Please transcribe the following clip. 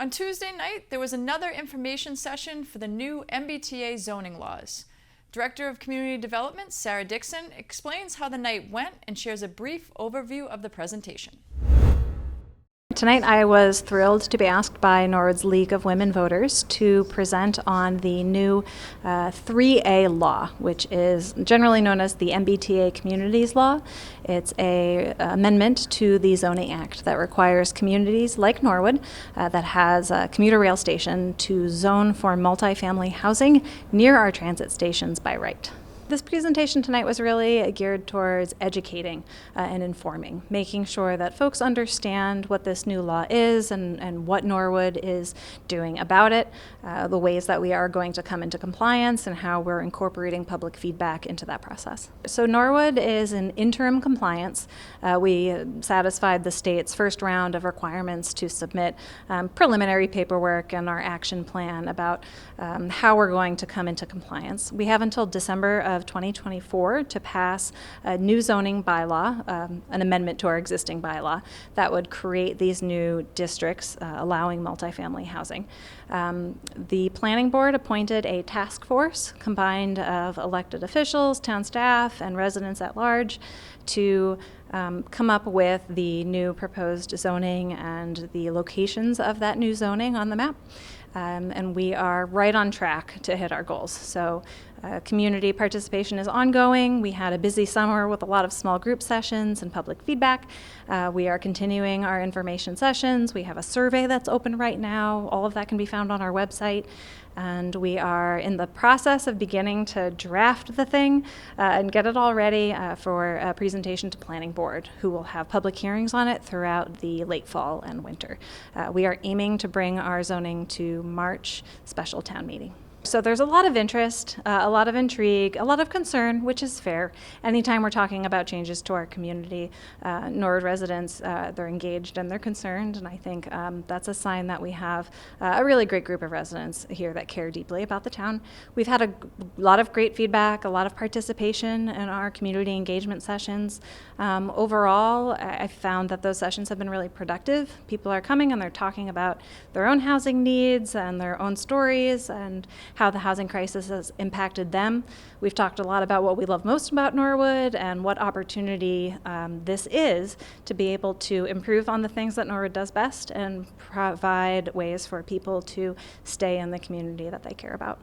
On Tuesday night, there was another information session for the new MBTA zoning laws. Director of Community Development, Sarah Dixon, explains how the night went and shares a brief overview of the presentation. Tonight I was thrilled to be asked by Norwood's League of Women Voters to present on the new 3A law, which is generally known as the MBTA Communities Law. It's an amendment to the Zoning Act that requires communities like Norwood that has a commuter rail station to zone for multifamily housing near our transit stations by right. This presentation tonight was really geared towards educating and informing, making sure that folks understand what this new law is and what Norwood is doing about it, the ways that we are going to come into compliance and how we're incorporating public feedback into that process. So Norwood is in interim compliance. We satisfied the state's first round of requirements to submit preliminary paperwork and our action plan about how we're going to come into compliance. We have until December of 2024 to pass a new zoning bylaw, an amendment to our existing bylaw that would create these new districts allowing multifamily housing. The planning board appointed a task force combined of elected officials, town staff, and residents at large to come up with the new proposed zoning and the locations of that new zoning on the map. And we are right on track to hit our goals. So community participation is ongoing. We had a busy summer with a lot of small group sessions and public feedback. We are continuing our information sessions. We have a survey that's open right now. All of that can be found on our website. And we are in the process of beginning to draft the thing and get it all ready for a presentation to Planning Board, who will have public hearings on it throughout the late fall and winter. We are aiming to bring our zoning to March special town meeting. So there's a lot of interest, a lot of intrigue, a lot of concern, which is fair. Anytime we're talking about changes to our community, Norwood residents, they're engaged and they're concerned, and I think that's a sign that we have a really great group of residents here that care deeply about the town. We've had a lot of great feedback, a lot of participation in our community engagement sessions. Overall, I found that those sessions have been really productive. People are coming and they're talking about their own housing needs and their own stories and how the housing crisis has impacted them. We've talked a lot about what we love most about Norwood and what opportunity this is to be able to improve on the things that Norwood does best and provide ways for people to stay in the community that they care about.